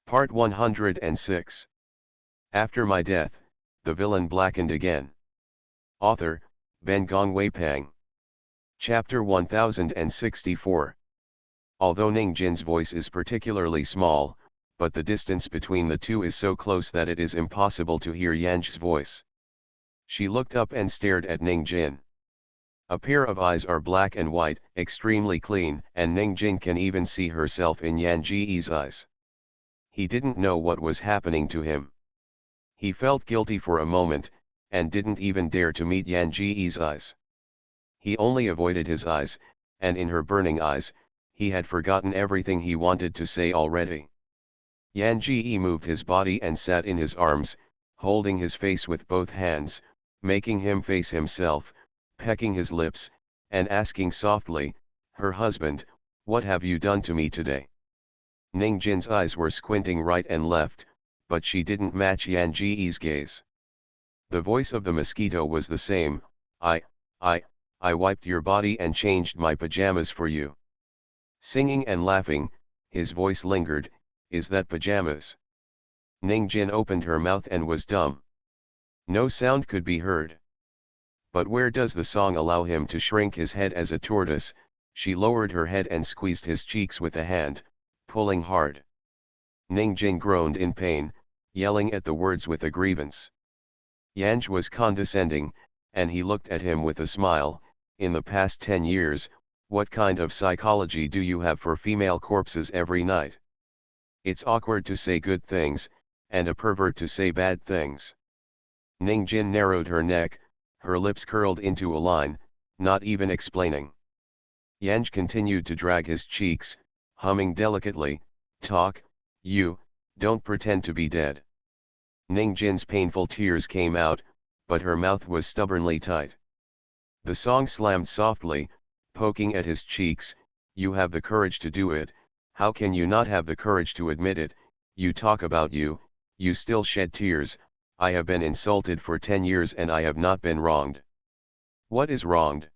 Part 106. After my death, the villain blackened again. Author, Ben Gongwei Pang. Chapter 1064. Although Ning Jin's voice is particularly small, but the distance between the two is so close that it is impossible to hear Yan's voice. She looked up and stared at Ning Jin. A pair of eyes are black and white, extremely clean, and Ning Jin can even see herself in Yan Ji's eyes. He didn't know what was happening to him. He felt guilty for a moment, and didn't even dare to meet Yan Ji's eyes. He only avoided his eyes, and in her burning eyes, he had forgotten everything he wanted to say already. Yan Ji moved his body and sat in his arms, holding his face with both hands, making him face himself, pecking his lips, and asking softly, "Her husband, what have you done to me today?" Ning Jin's eyes were squinting right and left, but she didn't match Yan Ji's gaze. The voice of the mosquito was the same. I wiped your body and changed my pajamas for you." Singing and laughing, his voice lingered. "Is that pajamas?" Ning Jin opened her mouth and was dumb. No sound could be heard. But where does the song allow him to shrink his head as a tortoise? She lowered her head and squeezed his cheeks with a hand, pulling hard. Ning Jin groaned in pain, yelling at the words with a grievance. Yanj was condescending, and he looked at him with a smile. "In the past 10 years, what kind of psychology do you have for female corpses every night? It's awkward to say good things, and a pervert to say bad things." Ning Jin narrowed her neck, her lips curled into a line, not even explaining. Yanj continued to drag his cheeks, humming delicately, "Talk, you, don't pretend to be dead." Ning Jin's painful tears came out, but her mouth was stubbornly tight. The song slammed softly, poking at his cheeks. "You have the courage to do it, how can you not have the courage to admit it? You talk about you still shed tears. I have been insulted for 10 years and I have not been wronged." "What is wronged?"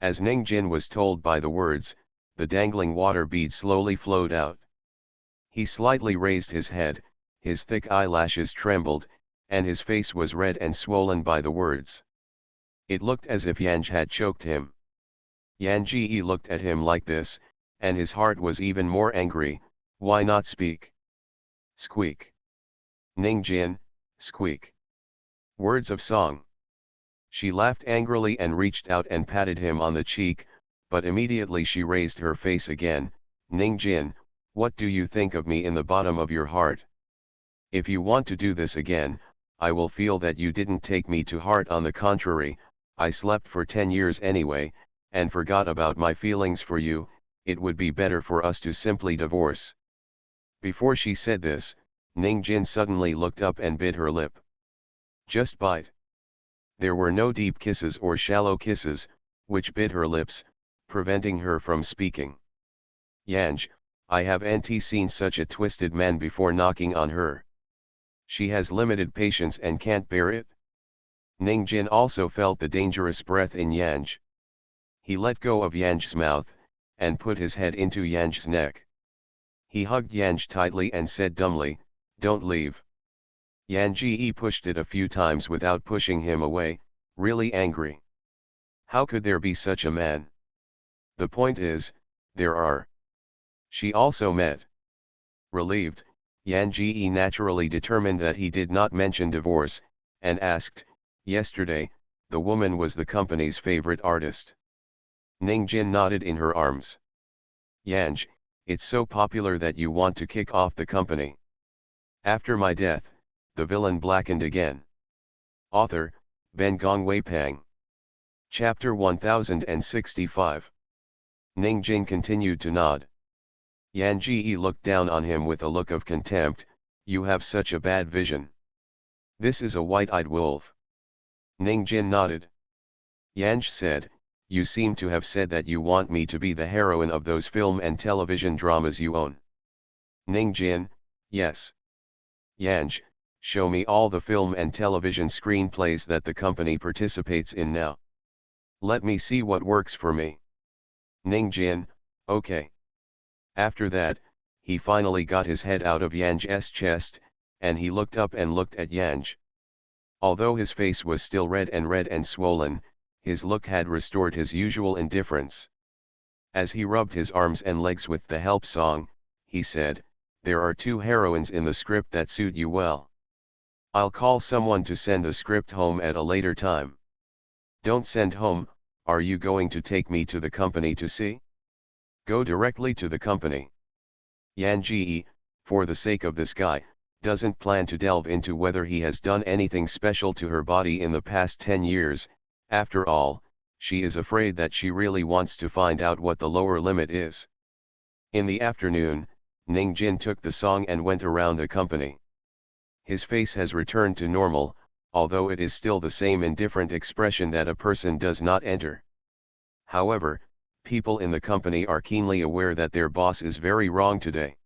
As Ning Jin was told by the words, the dangling water bead slowly flowed out. He slightly raised his head, his thick eyelashes trembled, and his face was red and swollen by the words. It looked as if Yanj had choked him. Yan Ji looked at him like this, and his heart was even more angry. Why not speak? Squeak. Ning Jin, squeak. Words of song. She laughed angrily and reached out and patted him on the cheek, but immediately she raised her face again. "Ning Jin, what do you think of me in the bottom of your heart? If you want to do this again, I will feel that you didn't take me to heart. On the contrary, I slept for 10 years anyway, and forgot about my feelings for you. It would be better for us to simply divorce." Before she said this, Ning Jin suddenly looked up and bit her lip. "Just bite." There were no deep kisses or shallow kisses, which bit her lips, preventing her from speaking. "Yanj, I haven't seen such a twisted man before knocking on her. She has limited patience and can't bear it." Ning Jin also felt the dangerous breath in Yanj. He let go of Yanj's mouth, and put his head into Yanj's neck. He hugged Yanj tightly and said dumbly, "Don't leave." Yan Ji pushed it a few times without pushing him away, really angry. How could there be such a man? The point is, there are. She also met. Relieved, Yan Ji naturally determined that he did not mention divorce, and asked, "Yesterday, the woman was the company's favorite artist." Ning Jin nodded in her arms. "Yanj, it's so popular that you want to kick off the company." After my death, the villain blackened again. Author, Ben Gongwei Pang. Chapter 1065. Ning Jin continued to nod. Yan Ji looked down on him with a look of contempt. "You have such a bad vision. This is a white-eyed wolf." Ning Jin nodded. Yanj said, "You seem to have said that you want me to be the heroine of those film and television dramas you own." Ning Jin, "Yes." Yanj, "Show me all the film and television screenplays that the company participates in now. Let me see what works for me." Ning Jin, "Okay." After that, he finally got his head out of Yan's chest, and he looked up and looked at Yang. Although his face was still red and swollen, his look had restored his usual indifference. As he rubbed his arms and legs with the help song, he said, "There are 2 heroines in the script that suit you well. I'll call someone to send the script home at a later time." "Don't send home, are you going to take me to the company to see?" "Go directly to the company." Yan Ji, for the sake of this guy, doesn't plan to delve into whether he has done anything special to her body in the past 10 years, after all, she is afraid that she really wants to find out what the lower limit is. In the afternoon, Ning Jin took the song and went around the company. His face has returned to normal, although it is still the same indifferent expression that a person does not enter. However, people in the company are keenly aware that their boss is very wrong today.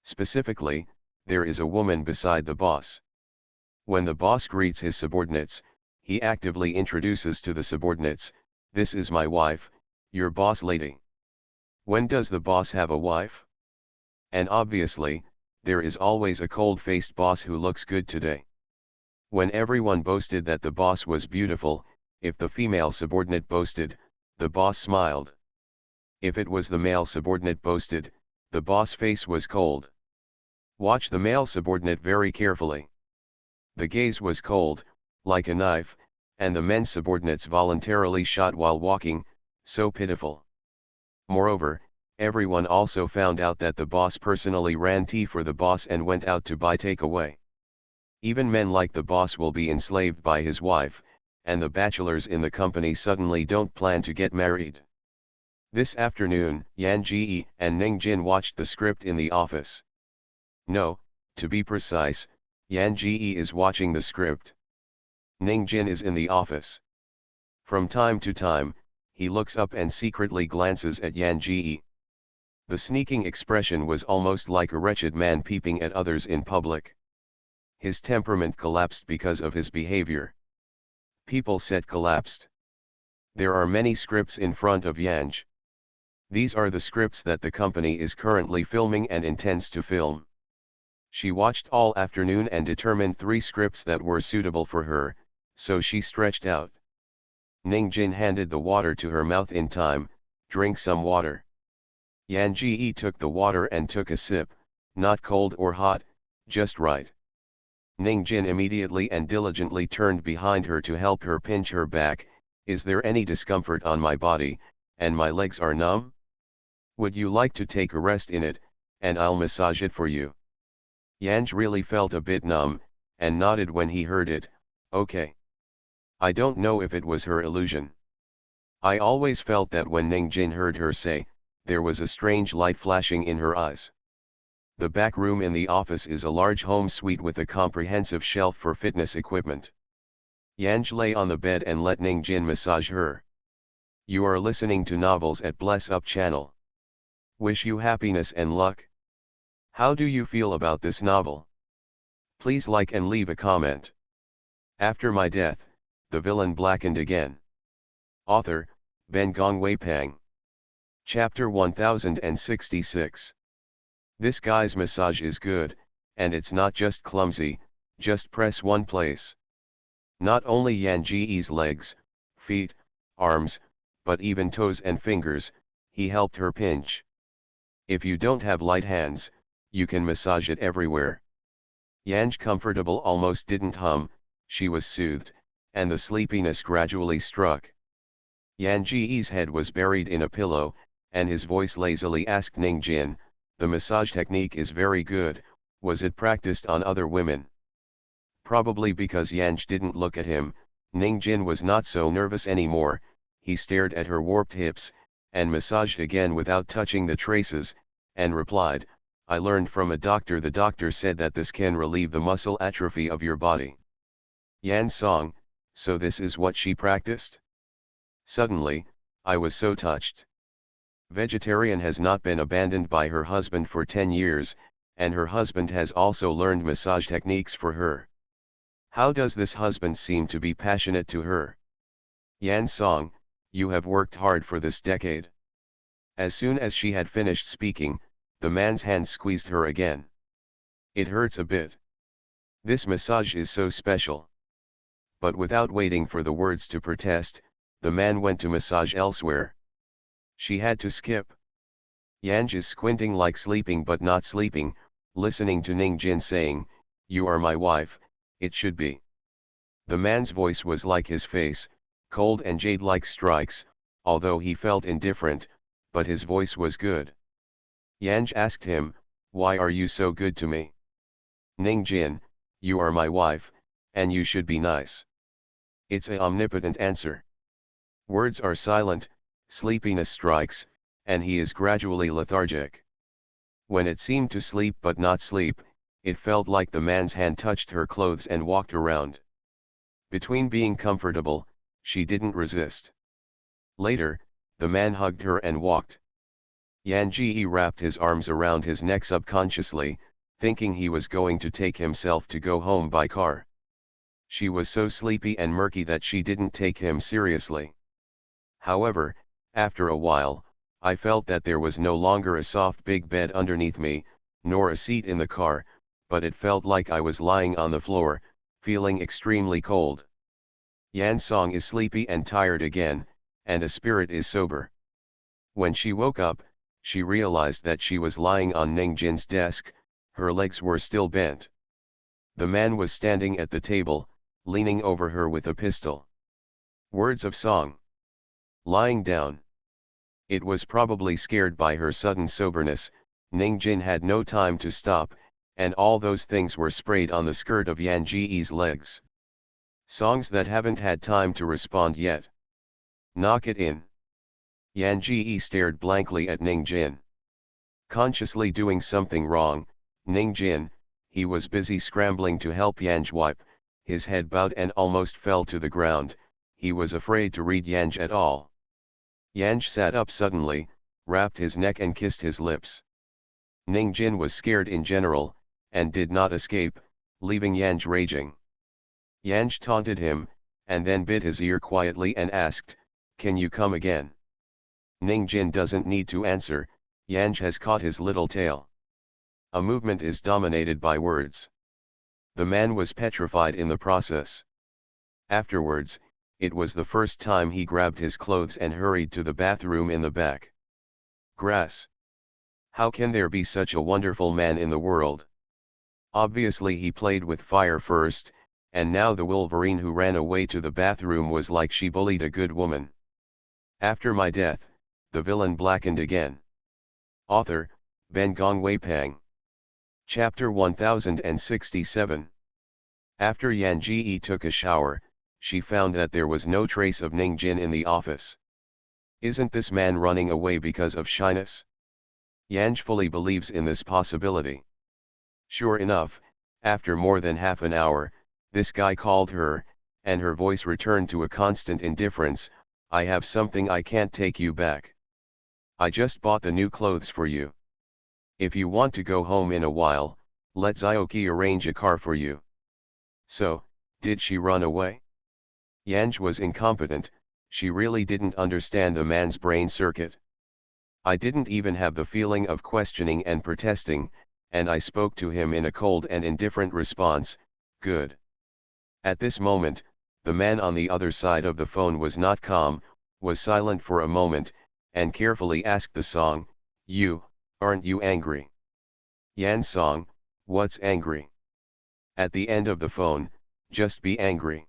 Specifically, there is a woman beside the boss. When the boss greets his subordinates, he actively introduces to the subordinates, "This is my wife, your boss lady." When does the boss have a wife? And obviously, there is always a cold-faced boss who looks good today. When everyone boasted that the boss was beautiful, if the female subordinate boasted, the boss smiled. If it was the male subordinate boasted, the boss face was cold. Watch the male subordinate very carefully. The gaze was cold, like a knife, and the men subordinates voluntarily shot while walking, so pitiful. Moreover, everyone also found out that the boss personally ran tea for the boss and went out to buy takeaway. Even men like the boss will be enslaved by his wife, and the bachelors in the company suddenly don't plan to get married. This afternoon, Yan Ji and Ning Jin watched the script in the office. No, to be precise, Yan Ji is watching the script. Ning Jin is in the office. From time to time, he looks up and secretly glances at Yan Ji. The sneaking expression was almost like a wretched man peeping at others in public. His temperament collapsed because of his behavior. People said collapsed. There are many scripts in front of Yang. These are the scripts that the company is currently filming and intends to film. She watched all afternoon and determined 3 scripts that were suitable for her, so she stretched out. Ning Jin handed the water to her mouth in time, "Drink some water." Yan Ji took the water and took a sip, not cold or hot, just right. Ning Jin immediately and diligently turned behind her to help her pinch her back. "Is there any discomfort on my body, and my legs are numb? Would you like to take a rest in it, and I'll massage it for you?" Yang really felt a bit numb, and nodded when he heard it, "Okay." I don't know if it was her illusion. I always felt that when Ning Jin heard her say, there was a strange light flashing in her eyes. The back room in the office is a large home suite with a comprehensive shelf for fitness equipment. Yang lay on the bed and let Ning Jin massage her. You are listening to novels at Bless Up channel. Wish you happiness and luck. How do you feel about this novel? Please like and leave a comment. After my death, the villain blackened again. Author, Ben Gong Wei Pang. Chapter 1066. This guy's massage is good, and it's not just clumsy, just press one place. Not only Yan Ji's legs, feet, arms, but even toes and fingers, he helped her pinch. If you don't have light hands, you can massage it everywhere. Yang comfortable almost didn't hum, she was soothed, and the sleepiness gradually struck. Yan Ji's head was buried in a pillow, and his voice lazily asked Ning Jin, "The massage technique is very good, was it practiced on other women?" Probably because Yang didn't look at him, Ning Jin was not so nervous anymore. He stared at her warped hips, and massaged again without touching the traces, and replied, "I learned from a doctor. The doctor said that this can relieve the muscle atrophy of your body." Yan Song, so this is what she practiced? Suddenly, I was so touched. Vegetarian has not been abandoned by her husband for 10 years, and her husband has also learned massage techniques for her. How does this husband seem to be passionate to her? Yan Song, you have worked hard for this decade. As soon as she had finished speaking, The man's hand squeezed her again. It hurts a bit. This massage is so special. But without waiting for the words to protest, the man went to massage elsewhere. She had to skip. Yanj is squinting like sleeping but not sleeping, listening to Ning Jin saying, "You are my wife, it should be." The man's voice was like his face, cold and jade-like strikes, although he felt indifferent, but his voice was good. Yanj asked him, "Why are you so good to me?" "Ning Jin, you are my wife, and you should be nice." It's an omnipotent answer. Words are silent, sleepiness strikes, and he is gradually lethargic. When it seemed to sleep but not sleep, it felt like the man's hand touched her clothes and walked around. Between being comfortable, she didn't resist. Later, the man hugged her and walked. Yan Ji wrapped his arms around his neck subconsciously, thinking he was going to take himself to go home by car. She was so sleepy and murky that she didn't take him seriously. However, after a while, I felt that there was no longer a soft big bed underneath me, nor a seat in the car, but it felt like I was lying on the floor, feeling extremely cold. Yan Song is sleepy and tired again, and a spirit is sober. When she woke up, she realized that she was lying on Ning Jin's desk, her legs were still bent. The man was standing at the table, leaning over her with a pistol. Words of song. Lying down. It was probably scared by her sudden soberness. Ning Jin had no time to stop, and all those things were sprayed on the skirt of Yan Ji's legs. Songs that haven't had time to respond yet. Knock it in. Yan Ji stared blankly at Ning Jin. Consciously doing something wrong, Ning Jin, he was busy scrambling to help Yanj wipe, his head bowed and almost fell to the ground, he was afraid to read Yanj at all. Yanj sat up suddenly, wrapped his neck and kissed his lips. Ning Jin was scared in general, and did not escape, leaving Yanj raging. Yanj taunted him, and then bit his ear quietly and asked, "Can you come again?" Ning Jin doesn't need to answer, Yanj has caught his little tail. A movement is dominated by words. The man was petrified in the process. Afterwards, it was the first time he grabbed his clothes and hurried to the bathroom in the back. Grass. How can there be such a wonderful man in the world? Obviously he played with fire first, and now the Wolverine who ran away to the bathroom was like she bullied a good woman. After my death, the villain blackened again. Author, Ben Gongwei Pang. Chapter 1067. After Yan Ji took a shower, she found that there was no trace of Ning Jin in the office. Isn't this man running away because of shyness? Yanj fully believes in this possibility. Sure enough, after more than half an hour, this guy called her, and her voice returned to a constant indifference. "I have something I can't take you back. I just bought the new clothes for you. If you want to go home in a while, let Zioki arrange a car for you." So, did she run away? Yanj was incompetent, she really didn't understand the man's brain circuit. I didn't even have the feeling of questioning and protesting, and I spoke to him in a cold and indifferent response, "Good." At this moment, the man on the other side of the phone was not calm, was silent for a moment, and carefully asked the song, "Aren't you angry?" "Yan Song, what's angry?" At the end of the phone, "Just be angry."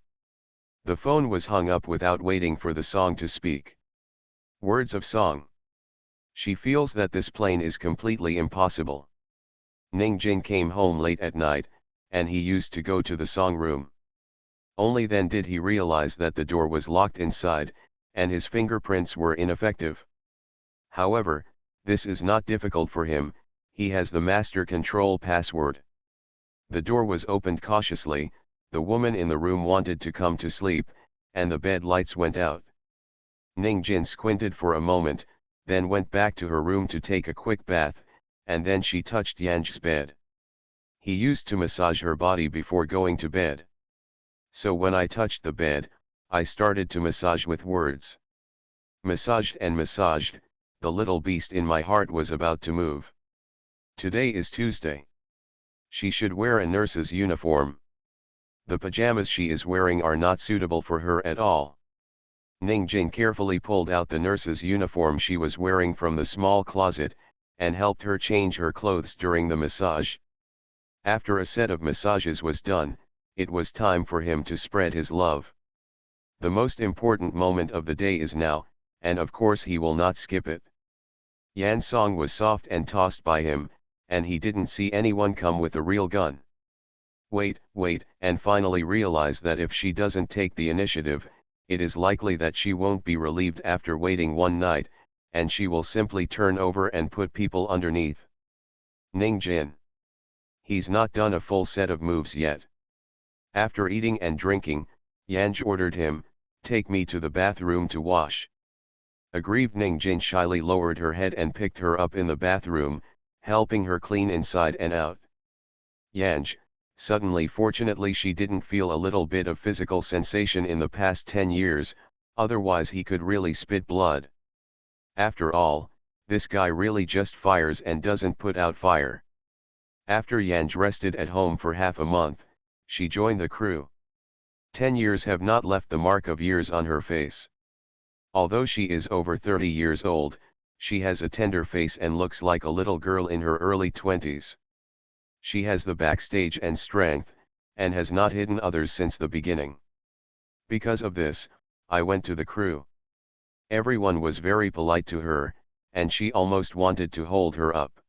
The phone was hung up without waiting for the song to speak. Words of song. She feels that this plane is completely impossible. Ning Jin came home late at night, and he used to go to the song room. Only then did he realize that the door was locked inside, and his fingerprints were ineffective. However, this is not difficult for him, he has the master control password. The door was opened cautiously, the woman in the room wanted to come to sleep, and the bed lights went out. Ning Jin squinted for a moment, then went back to her room to take a quick bath, and then she touched Yanj's bed. He used to massage her body before going to bed. So when I touched the bed, I started to massage with words. Massaged and massaged, the little beast in my heart was about to move. Today is Tuesday. She should wear a nurse's uniform. The pajamas she is wearing are not suitable for her at all. Ning Jin carefully pulled out the nurse's uniform she was wearing from the small closet, and helped her change her clothes during the massage. After a set of massages was done, it was time for him to spread his love. The most important moment of the day is now, and of course he will not skip it. Yan's song was soft and tossed by him, and he didn't see anyone come with a real gun. Wait, and finally realize that if she doesn't take the initiative, it is likely that she won't be relieved after waiting one night, and she will simply turn over and put people underneath. Ning Jin. He's not done a full set of moves yet. After eating and drinking, Yanj ordered him, "Take me to the bathroom to wash." Aggrieved, Ning Jin shyly lowered her head and picked her up in the bathroom, helping her clean inside and out. Yanj, suddenly, fortunately she didn't feel a little bit of physical sensation in the past 10 years, otherwise he could really spit blood. After all, this guy really just fires and doesn't put out fire. After Yanj rested at home for half a month, she joined the crew. 10 years have not left the mark of years on her face. Although she is over 30 years old, she has a tender face and looks like a little girl in her early 20s. She has the backstage and strength, and has not hidden others since the beginning. Because of this, I went to the crew. Everyone was very polite to her, and she almost wanted to hold her up.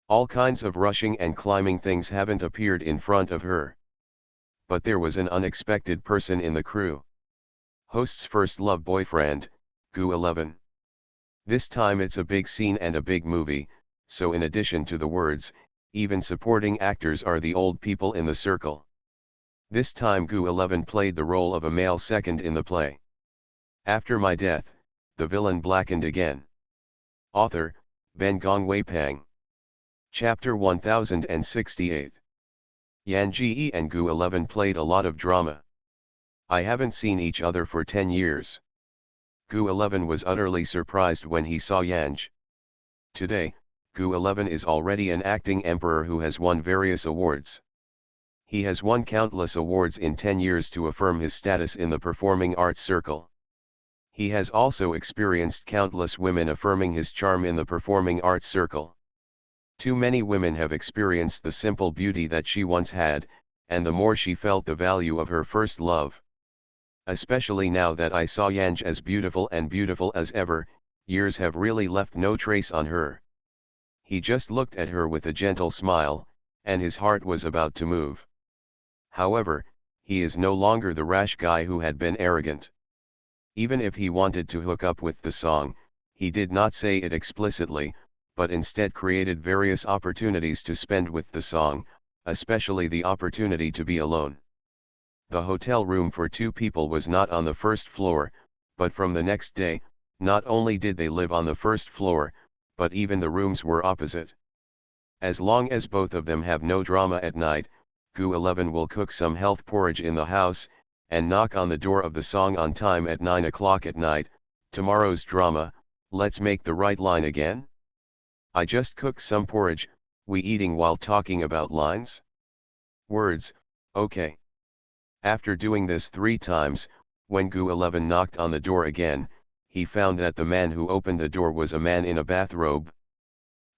All kinds of rushing and climbing things haven't appeared in front of her. But there was an unexpected person in the crew. Host's first love boyfriend, Gu11. This time it's a big scene and a big movie, so in addition to the words, even supporting actors are the old people in the circle. This time Gu11 played the role of a male second in the play. After my death, the villain blackened again. Author, Ben Gongwei Pang. Chapter 1068. Yan Ji and Gu11 played a lot of drama. I haven't seen each other for 10 years. Gu11 was utterly surprised when he saw Yanj. Today, Gu11 is already an acting emperor who has won various awards. He has won countless awards in 10 years to affirm his status in the performing arts circle. He has also experienced countless women affirming his charm in the performing arts circle. Too many women have experienced the simple beauty that she once had, and the more she felt the value of her first love. Especially now that I saw Yanj as beautiful as ever, years have really left no trace on her. He just looked at her with a gentle smile, and his heart was about to move. However, he is no longer the rash guy who had been arrogant. Even if he wanted to hook up with the song, he did not say it explicitly, but instead created various opportunities to spend with the song, especially the opportunity to be alone. The hotel room for 2 people was not on the first floor, but from the next day, not only did they live on the first floor, but even the rooms were opposite. As long as both of them have no drama at night, Gu11 will cook some health porridge in the house, and knock on the door of the song on time at 9 o'clock at night. Tomorrow's drama, let's make the right line again? I just cooked some porridge, we eating while talking about lines? Words, okay. After doing this 3 times, when Gu11 knocked on the door again, he found that the man who opened the door was a man in a bathrobe.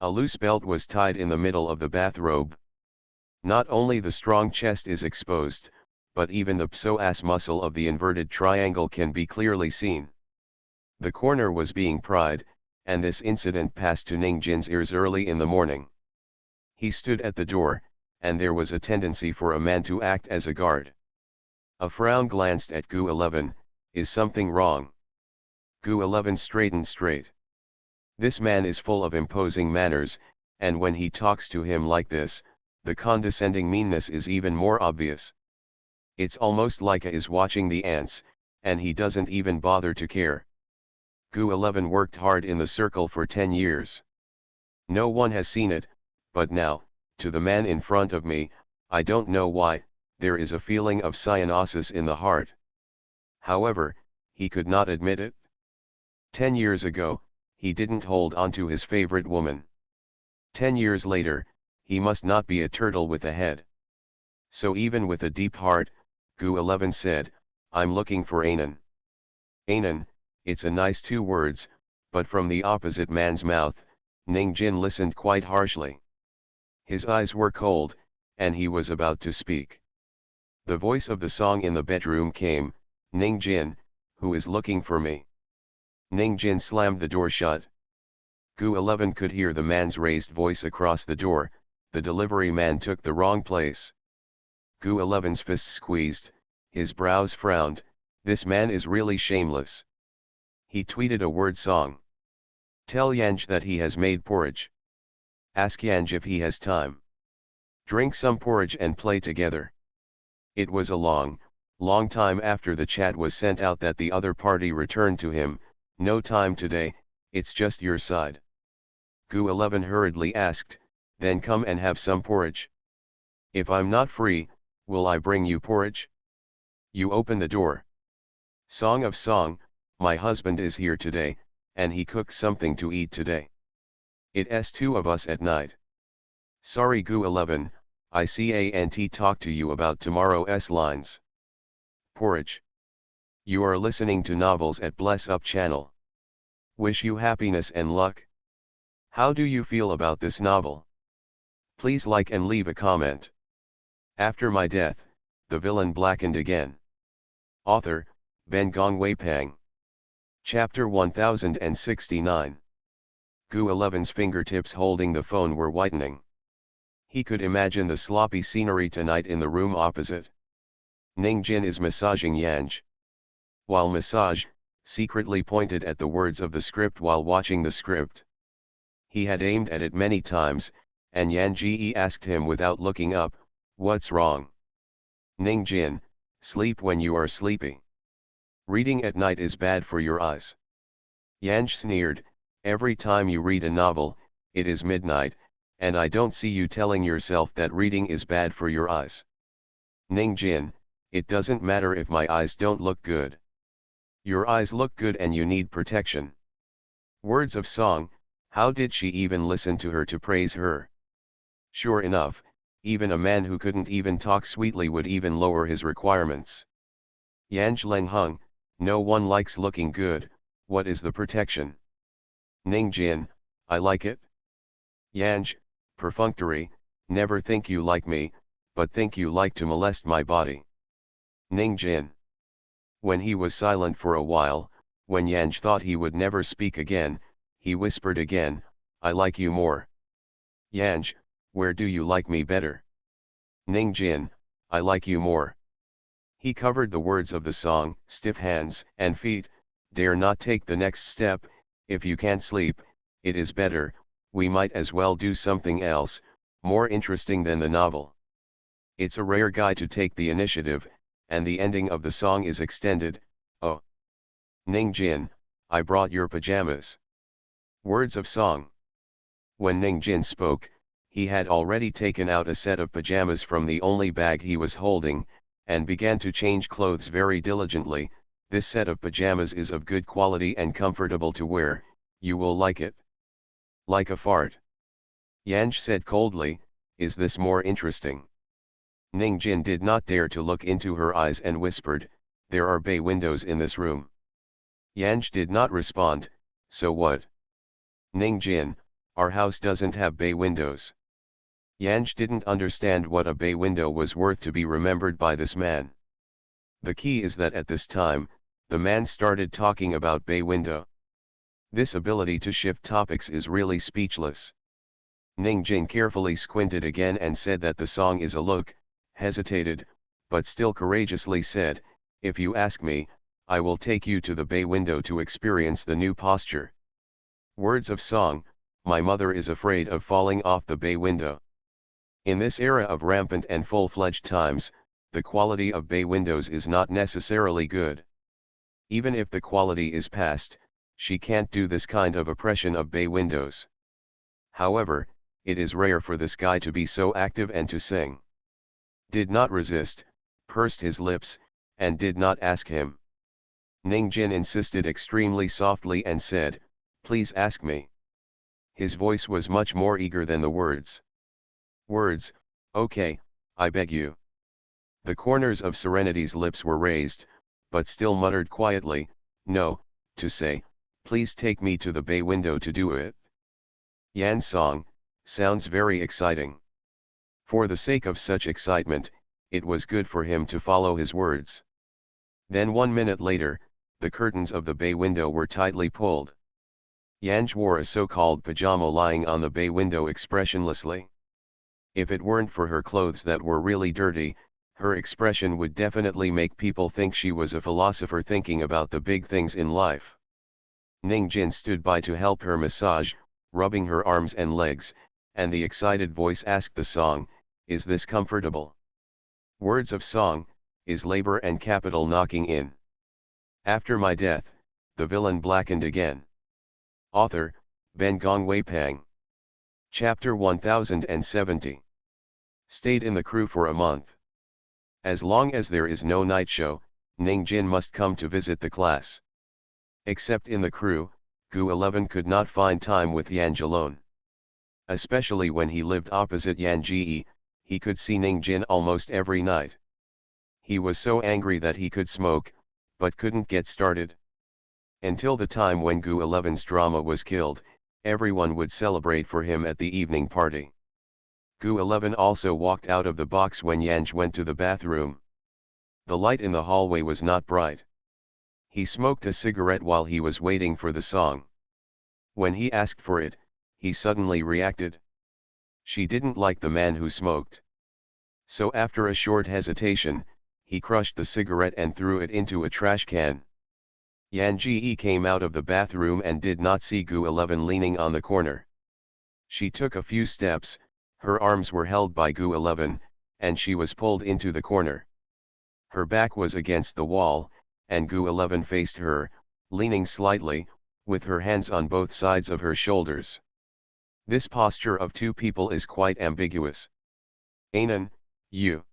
A loose belt was tied in the middle of the bathrobe. Not only the strong chest is exposed, but even the psoas muscle of the inverted triangle can be clearly seen. The corner was being pried, and this incident passed to Ning Jin's ears early in the morning. He stood at the door, and there was a tendency for a man to act as a guard. A frown glanced at Gu11, is something wrong? Gu11 straightened straight. This man is full of imposing manners, and when he talks to him like this, the condescending meanness is even more obvious. It's almost like a is watching the ants, and he doesn't even bother to care. Gu11 worked hard in the circle for 10 years. No one has seen it, but now, to the man in front of me, I don't know why, there is a feeling of cyanosis in the heart. However, he could not admit it. 10 years ago, he didn't hold on to his favorite woman. 10 years later, he must not be a turtle with a head. So even with a deep heart, Gu 11 said, I'm looking for Anan. Anan, it's a nice 2 words, but from the opposite man's mouth, Ning Jin listened quite harshly. His eyes were cold, and he was about to speak. The voice of the song in the bedroom came, Ning Jin, who is looking for me? Ning Jin slammed the door shut. Gu 11 could hear the man's raised voice across the door, the delivery man took the wrong place. Gu 11's fists squeezed, his brows frowned, this man is really shameless. He tweeted a word song. Tell Yanj that he has made porridge. Ask Yanj if he has time. Drink some porridge and play together. It was a long time after the chat was sent out that the other party returned to him, no time today, it's just your side. Gu 11 hurriedly asked, then come and have some porridge. If I'm not free, will I bring you porridge? You open the door. Song of Song, my husband is here today, and he cooks something to eat today. It's 2 of us at night. Sorry Gu 11, I can't talk to you about tomorrow's lines. Porridge. You are listening to novels at Bless Up channel. Wish you happiness and luck. How do you feel about this novel? Please like and leave a comment. After my death, the villain blackened again. Author, Ben Gong Wei Pang. Chapter 1069. Gu 11's fingertips holding the phone were whitening. He could imagine the sloppy scenery tonight in the room opposite. Ning Jin is massaging Yanj. While massage, secretly pointed at the words of the script while watching the script. He had aimed at it many times, and Yanji asked him without looking up, what's wrong? Ning Jin, sleep when you are sleepy. Reading at night is bad for your eyes. Yanj sneered, every time you read a novel, it is midnight, and I don't see you telling yourself that reading is bad for your eyes. Ning Jin, it doesn't matter if my eyes don't look good. Your eyes look good and you need protection. Words of Song, how did she even listen to her to praise her? Sure enough, even a man who couldn't even talk sweetly would even lower his requirements. Yanj Leng Hung, no one likes looking good, what is the protection? Ning Jin, I like it. Yanj, perfunctory, never think you like me, but think you like to molest my body. Ning Jin. When he was silent for a while, when Yanj thought he would never speak again, he whispered again, I like you more. Yanj, where do you like me better? Ning Jin, I like you more. He covered the words of the song, stiff hands and feet, dare not take the next step, if you can't sleep, it is better, we might as well do something else, more interesting than the novel. It's a rare guy to take the initiative, and the ending of the song is extended, oh. Ning Jin, I brought your pajamas. Words of Song. When Ning Jin spoke, he had already taken out a set of pajamas from the only bag he was holding, and began to change clothes very diligently. This set of pajamas is of good quality and comfortable to wear, you will like it. Like a fart. Yanj said coldly, is this more interesting? Ning Jin did not dare to look into her eyes and whispered, there are bay windows in this room. Yanj did not respond, so what? Ning Jin, our house doesn't have bay windows. Yanj didn't understand what a bay window was worth to be remembered by this man. The key is that at this time, the man started talking about bay window. This ability to shift topics is really speechless. Ning Jin carefully squinted again and said that the song is a look, hesitated, but still courageously said, if you ask me, I will take you to the bay window to experience the new posture. Words of Song, my mother is afraid of falling off the bay window. In this era of rampant and full-fledged times, the quality of bay windows is not necessarily good. Even if the quality is past, she can't do this kind of oppression of bay windows. However, it is rare for this guy to be so active and to sing. Did not resist, pursed his lips, and did not ask him. Ning Jin insisted extremely softly and said, please ask me. His voice was much more eager than the words. Words, okay, I beg you. The corners of Serenity's lips were raised, but still muttered quietly, no, to say, please take me to the bay window to do it. Yan's song, sounds very exciting. For the sake of such excitement, it was good for him to follow his words. Then 1 minute later, the curtains of the bay window were tightly pulled. Yanj wore a so-called pajama lying on the bay window expressionlessly. If it weren't for her clothes that were really dirty, her expression would definitely make people think she was a philosopher thinking about the big things in life. Ning Jin stood by to help her massage, rubbing her arms and legs, and the excited voice asked the song, is this comfortable? Words of song, is labor and capital knocking in. After my death, the villain blackened again. Author, Ben Gong Wei Pang. Chapter 1070. Stayed in the crew for a month. As long as there is no night show, Ning Jin must come to visit the class. Except in the crew, Gu 11 could not find time with Yanj alone. Especially when he lived opposite Yan Ji, he could see Ning Jin almost every night. He was so angry that he could smoke, but couldn't get started. Until the time when Gu 11's drama was killed, everyone would celebrate for him at the evening party. Gu 11 also walked out of the box when Yanj went to the bathroom. The light in the hallway was not bright. He smoked a cigarette while he was waiting for the song. When he asked for it, he suddenly reacted. She didn't like the man who smoked. So after a short hesitation, he crushed the cigarette and threw it into a trash can. Yan Ji came out of the bathroom and did not see Gu 11 leaning on the corner. She took a few steps, her arms were held by Gu 11, and she was pulled into the corner. Her back was against the wall, and Gu 11 faced her, leaning slightly, with her hands on both sides of her shoulders. This posture of two people is quite ambiguous. Anan, you.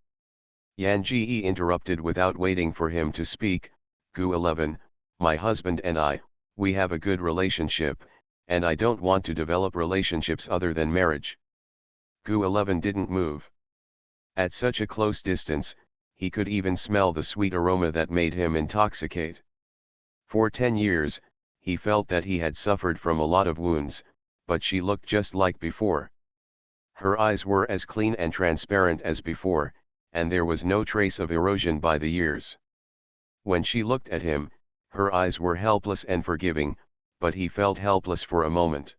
Yan Ji interrupted without waiting for him to speak, Gu 11, my husband and I, we have a good relationship, and I don't want to develop relationships other than marriage. Gu 11 didn't move. At such a close distance, he could even smell the sweet aroma that made him intoxicate. For 10 years, he felt that he had suffered from a lot of wounds, but she looked just like before. Her eyes were as clean and transparent as before, and there was no trace of erosion by the years. When she looked at him, her eyes were helpless and forgiving, but he felt helpless for a moment.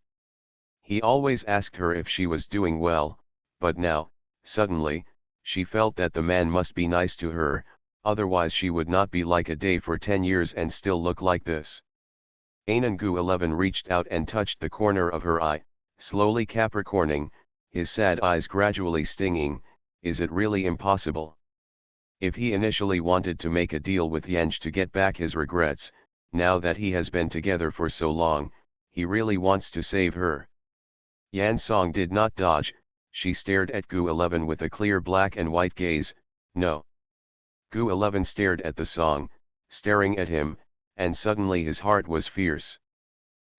He always asked her if she was doing well, but now, suddenly, she felt that the man must be nice to her, otherwise she would not be like a day for 10 years and still look like this. Anan Gu 11 reached out and touched the corner of her eye, slowly capricorning, his sad eyes gradually stinging, is it really impossible? If he initially wanted to make a deal with Yanj to get back his regrets, now that he has been together for so long, he really wants to save her. Yan Song did not dodge, she stared at Gu 11 with a clear black and white gaze, no. Gu 11 stared at the song, staring at him, and suddenly his heart was fierce.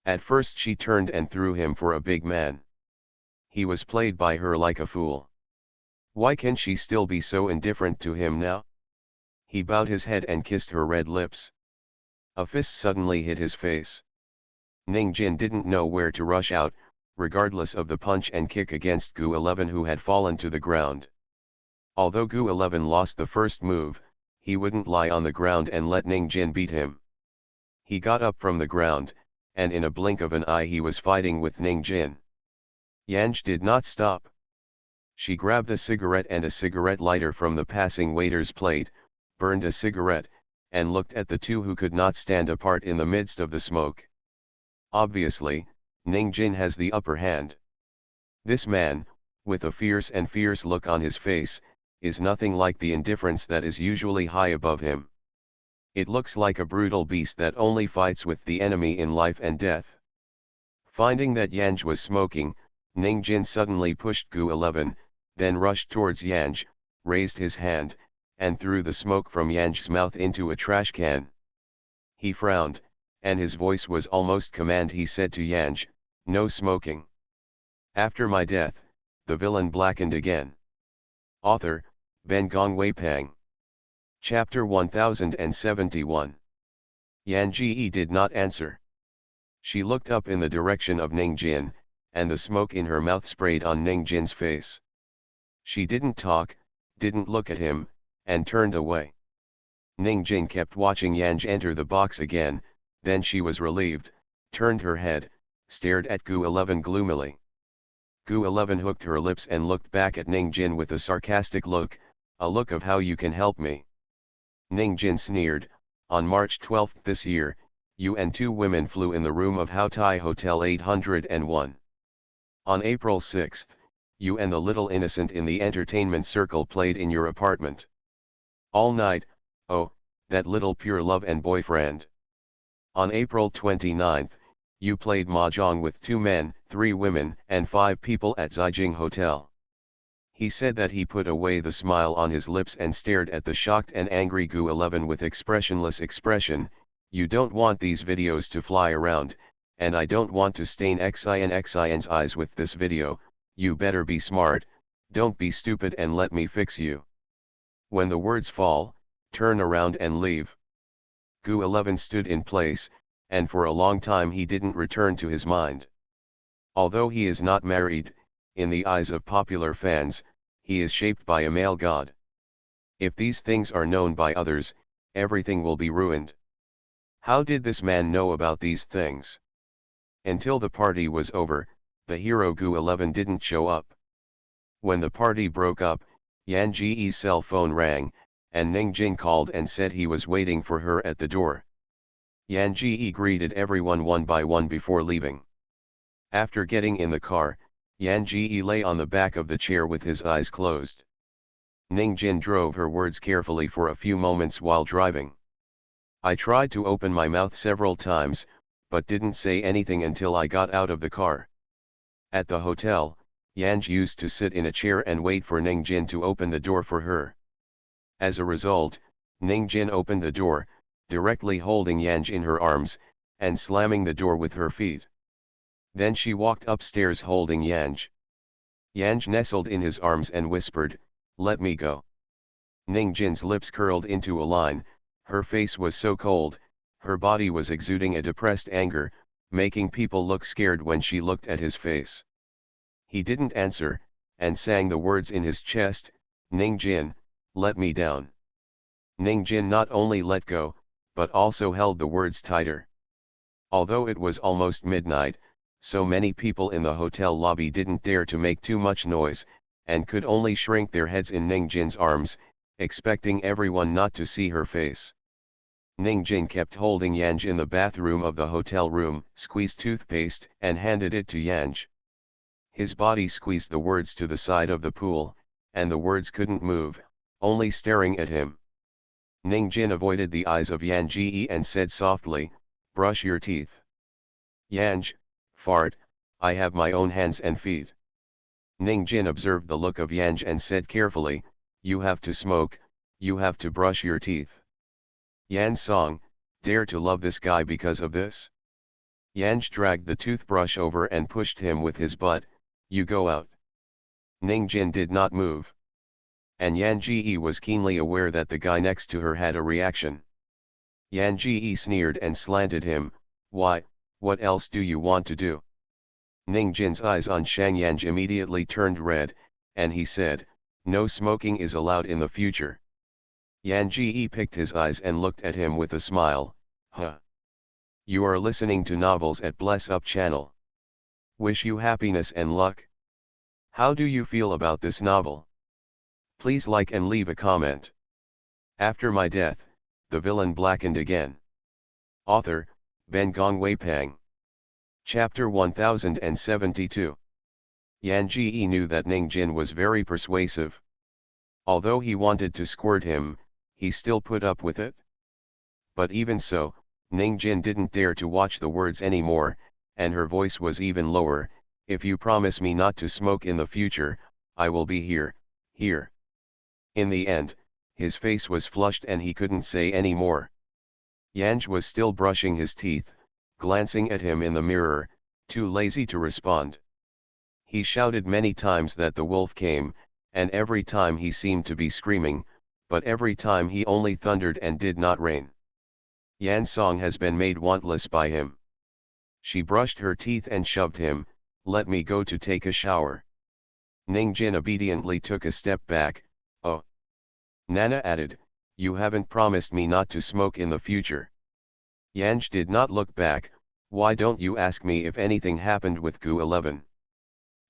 At first she turned and threw him for a big man. He was played by her like a fool. Why can she still be so indifferent to him now? He bowed his head and kissed her red lips. A fist suddenly hit his face. Ning Jin didn't know where to rush out, regardless of the punch and kick against Gu 11 who had fallen to the ground. Although Gu 11 lost the first move, he wouldn't lie on the ground and let Ning Jin beat him. He got up from the ground, and in a blink of an eye he was fighting with Ning Jin. Yanj did not stop. She grabbed a cigarette and a cigarette lighter from the passing waiter's plate, burned a cigarette, and looked at the two who could not stand apart in the midst of the smoke. Obviously, Ning Jin has the upper hand. This man, with a fierce look on his face, is nothing like the indifference that is usually high above him. It looks like a brutal beast that only fights with the enemy in life and death. Finding that Yanj was smoking, Ning Jin suddenly pushed Gu 11, then rushed towards Yanj, raised his hand, and threw the smoke from Yanj's mouth into a trash can. He frowned, and his voice was almost command. He said to Yanj, "No smoking." After my death, the villain blackened again. Author, Ben Gongwei Pang. Chapter 1071. Yan Ji did not answer. She looked up in the direction of Ning Jin, and the smoke in her mouth sprayed on Ning Jin's face. She didn't talk, didn't look at him, and turned away. Ning Jin kept watching Yanj enter the box again, then she was relieved, turned her head, stared at Gu 11 gloomily. Gu 11 hooked her lips and looked back at Ning Jin with a sarcastic look, a look of how you can help me. Ning Jin sneered, on March 12 this year, you and two women flew in the room of Hao Tai Hotel 801. On April 6, you and the little innocent in the entertainment circle played in your apartment. All night, oh, that little pure love and boyfriend. On April 29, you played mahjong with 2 men, 3 women, and 5 people at Zijing Hotel. He said that he put away the smile on his lips and stared at the shocked and angry Gu 11 with expressionless expression. You don't want these videos to fly around, and I don't want to stain XIN's eyes with this video. You better be smart, don't be stupid and let me fix you. When the words fall, turn around and leave. Gu 11 stood in place, and for a long time he didn't return to his mind. Although he is not married, in the eyes of popular fans, he is shaped by a male god. If these things are known by others, everything will be ruined. How did this man know about these things? Until the party was over, the hero Gu 11 didn't show up. When the party broke up, Yan Ji's cell phone rang, and Ning Jin called and said he was waiting for her at the door. Yan Ji greeted everyone one by one before leaving. After getting in the car, Yan Ji lay on the back of the chair with his eyes closed. Ning Jin drove her words carefully for a few moments while driving. I tried to open my mouth several times, but didn't say anything until I got out of the car. At the hotel, Yanj used to sit in a chair and wait for Ning Jin to open the door for her. As a result, Ning Jin opened the door, directly holding Yanj in her arms, and slamming the door with her feet. Then she walked upstairs holding Yanj. Yanj nestled in his arms and whispered, "Let me go." Ning Jin's lips curled into a line, her face was so cold, her body was exuding a depressed anger, making people look scared when she looked at his face. He didn't answer, and sang the words in his chest, "Ning Jin, let me down." Ning Jin not only let go, but also held the words tighter. Although it was almost midnight, so many people in the hotel lobby didn't dare to make too much noise, and could only shrink their heads in Ning Jin's arms, expecting everyone not to see her face. Ning Jin kept holding Yanj in the bathroom of the hotel room, squeezed toothpaste and handed it to Yanj. His body squeezed the words to the side of the pool, and the words couldn't move, only staring at him. Ning Jin avoided the eyes of Yanji and said softly, "Brush your teeth." "Yanj, fart, I have my own hands and feet." Ning Jin observed the look of Yanj and said carefully, "You have to smoke, you have to brush your teeth." Yan Song, dare to love this guy because of this? Yanj dragged the toothbrush over and pushed him with his butt, "You go out." Ning Jin did not move. And Yan Ji was keenly aware that the guy next to her had a reaction. Yan Ji sneered and slanted him, "Why, what else do you want to do?" Ning Jin's eyes on Shang Yanj immediately turned red, and he said, "No smoking is allowed in the future." Yan Ji picked his eyes and looked at him with a smile, "Huh. You are listening to novels at Bless Up channel. Wish you happiness and luck. How do you feel about this novel? Please like and leave a comment. After my death, the villain blackened again. Author, Ben Gongwei Pang. Chapter 1072. Yan Ji knew that Ning Jin was very persuasive. Although he wanted to squirt him, he still put up with it. But even so, Ning Jin didn't dare to watch the words anymore, and her voice was even lower, "If you promise me not to smoke in the future, I will be here." In the end, his face was flushed and he couldn't say any more. Yanj was still brushing his teeth, glancing at him in the mirror, too lazy to respond. He shouted many times that the wolf came, and every time he seemed to be screaming, but every time he only thundered and did not rain. Yan's song has been made wantless by him. She brushed her teeth and shoved him, "Let me go to take a shower." Ning Jin obediently took a step back. "Oh." Nana added, "You haven't promised me not to smoke in the future." Yanj did not look back. "Why don't you ask me if anything happened with Gu 11?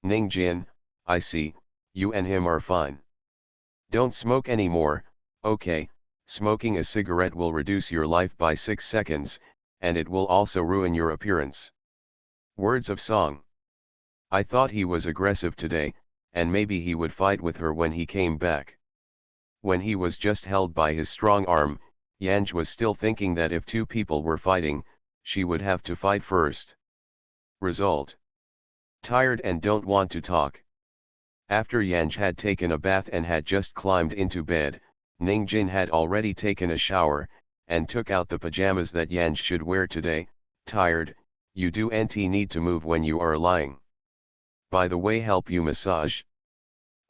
Ning Jin, I see, you and him are fine. Don't smoke anymore. Okay, smoking a cigarette will reduce your life by 6 seconds, and it will also ruin your appearance." Words of song. I thought he was aggressive today, and maybe he would fight with her when he came back. When he was just held by his strong arm, Yanj was still thinking that if two people were fighting, she would have to fight first. Result: tired and don't want to talk. After Yanj had taken a bath and had just climbed into bed, Ning Jin had already taken a shower, and took out the pajamas that Yanj should wear today. "Tired, you do nt need to move when you are lying. By the way, help you massage?"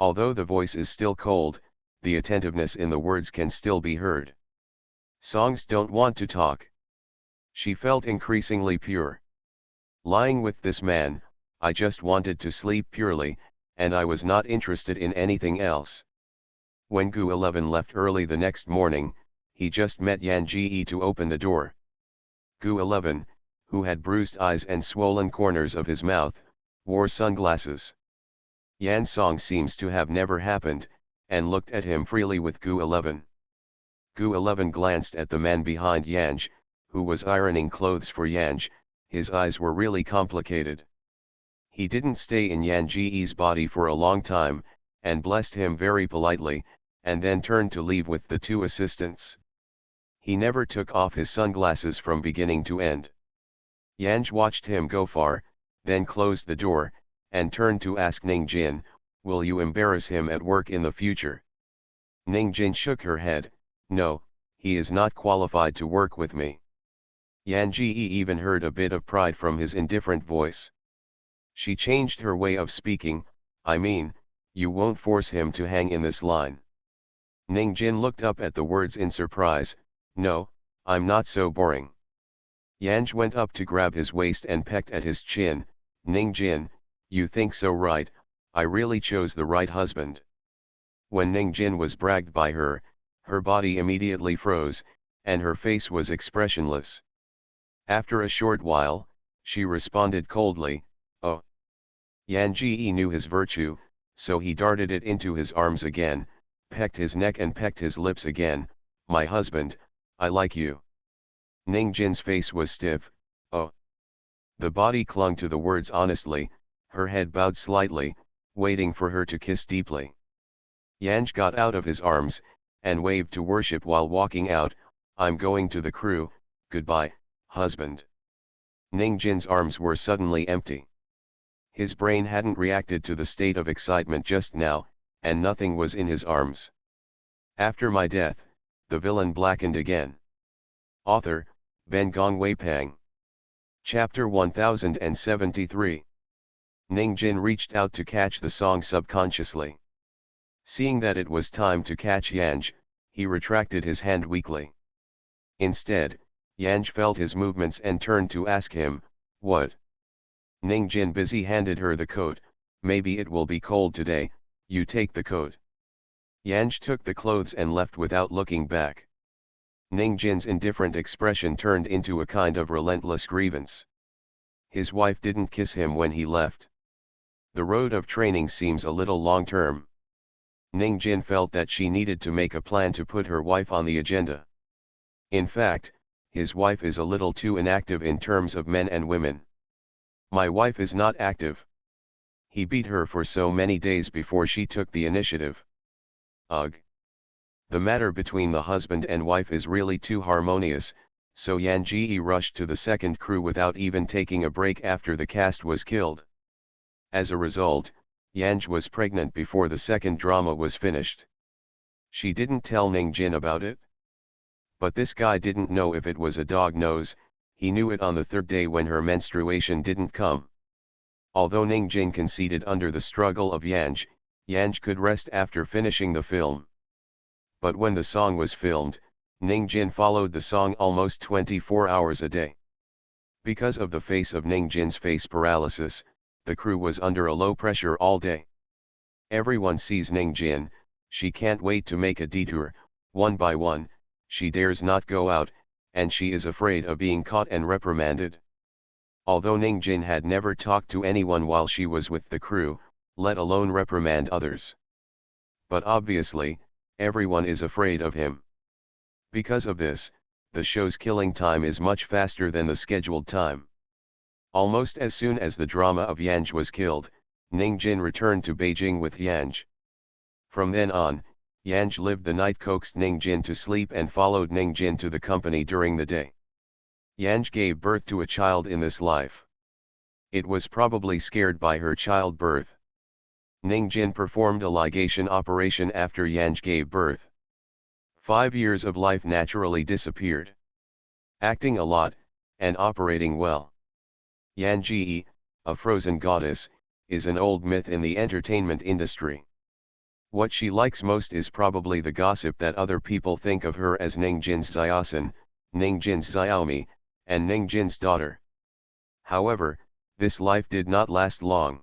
Although the voice is still cold, the attentiveness in the words can still be heard. Songs don't want to talk. She felt increasingly pure. Lying with this man, I just wanted to sleep purely, and I was not interested in anything else. When Gu 11 left early the next morning, he just met Yan Ji to open the door. Gu 11, who had bruised eyes and swollen corners of his mouth, wore sunglasses. Yan's song seems to have never happened, and looked at him freely with Gu 11. Gu 11 glanced at the man behind Yanj, who was ironing clothes for Yanj. His eyes were really complicated. He didn't stay in Yan Ji's body for a long time, and blessed him very politely, and then turned to leave with the two assistants. He never took off his sunglasses from beginning to end. Yanj watched him go far, then closed the door, and turned to ask Ning Jin, "Will you embarrass him at work in the future?" Ning Jin shook her head. "No, he is not qualified to work with me." Yan Ji even heard a bit of pride from his indifferent voice. She changed her way of speaking. "I mean, you won't force him to hang in this line." Ning Jin looked up at the words in surprise. "No, I'm not so boring." Yanj went up to grab his waist and pecked at his chin. "Ning Jin, you think so, right? I really chose the right husband." When Ning Jin was bragged by her, her body immediately froze, and her face was expressionless. After a short while, she responded coldly, "Oh." Yan Ji knew his virtue, so he darted it into his arms again, pecked his neck and pecked his lips again. "My husband, I like you." Ning Jin's face was stiff. "Oh." The body clung to the words honestly, her head bowed slightly, waiting for her to kiss deeply. Yanj got out of his arms, and waved to worship while walking out. "I'm going to the crew, goodbye, husband." Ning Jin's arms were suddenly empty. His brain hadn't reacted to the state of excitement just now, and nothing was in his arms. After my death, the villain blackened again. Author, Ben Gong Wei Pang. Chapter 1073. Ning Jin reached out to catch the song subconsciously. Seeing that it was time to catch Yanj, he retracted his hand weakly. Instead, Yanj felt his movements and turned to ask him, "What?" Ning Jin busy handed her the coat. "Maybe it will be cold today, you take the coat." Yanj took the clothes and left without looking back. Ning Jin's indifferent expression turned into a kind of relentless grievance. His wife didn't kiss him when he left. The road of training seems a little long-term. Ning Jin felt that she needed to make a plan to put her wife on the agenda. In fact, his wife is a little too inactive in terms of men and women. "My wife is not active." He beat her for so many days before she took the initiative. Ugh. The matter between the husband and wife is really too harmonious, so Yan Ji rushed to the second crew without even taking a break after the cast was killed. As a result, Yanj was pregnant before the second drama was finished. She didn't tell Ning Jin about it. But this guy didn't know if it was a dog nose. He knew it on the third day when her menstruation didn't come. Although Ning Jin conceded under the struggle of Yanj, Yanj could rest after finishing the film. But when the song was filmed, Ning Jin followed the song almost 24 hours a day. Because of the face of Ning Jin's face paralysis, the crew was under a low pressure all day. Everyone sees Ning Jin, she can't wait to make a detour, one by one, she dares not go out, and she is afraid of being caught and reprimanded. Although Ning Jin had never talked to anyone while she was with the crew, let alone reprimand others. But obviously, everyone is afraid of him. Because of this, the show's killing time is much faster than the scheduled time. Almost as soon as the drama of Yanj was killed, Ning Jin returned to Beijing with Yanj. From then on, Yanj lived the night, coaxed Ning Jin to sleep and followed Ning Jin to the company during the day. Yanj gave birth to a child in this life. It was probably scared by her childbirth. Ning Jin performed a ligation operation after Yanj gave birth. 5 years of life naturally disappeared. Acting a lot, and operating well. Yanji, a frozen goddess, is an old myth in the entertainment industry. What she likes most is probably the gossip that other people think of her as Ning Jin's Xiaosan, Ning Jin's Xiaomi, and Ning Jin's daughter. However, this life did not last long.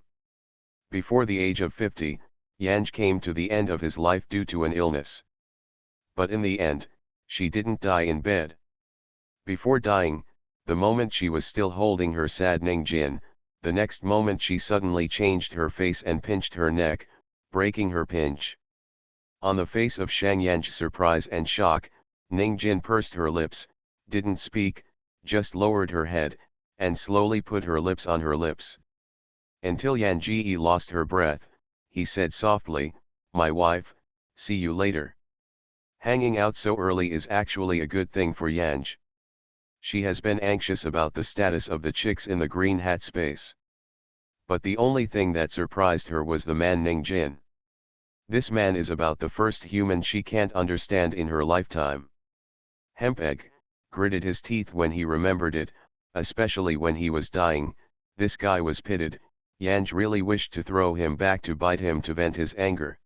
Before the age of 50, Yanj came to the end of his life due to an illness. But in the end, she didn't die in bed. Before dying, the moment she was still holding her sad Ning Jin, the next moment she suddenly changed her face and pinched her neck, breaking her pinch. On the face of Shang Yanj's surprise and shock, Ning Jin pursed her lips, didn't speak, just lowered her head, and slowly put her lips on her lips. Until Yanji lost her breath, he said softly, "My wife, see you later." Hanging out so early is actually a good thing for Yanj. She has been anxious about the status of the chicks in the green hat space. But the only thing that surprised her was the man Ning Jin. This man is about the first human she can't understand in her lifetime. Hempeg gritted his teeth when he remembered it, especially when he was dying. This guy was pitted. Yanj really wished to throw him back to bite him to vent his anger.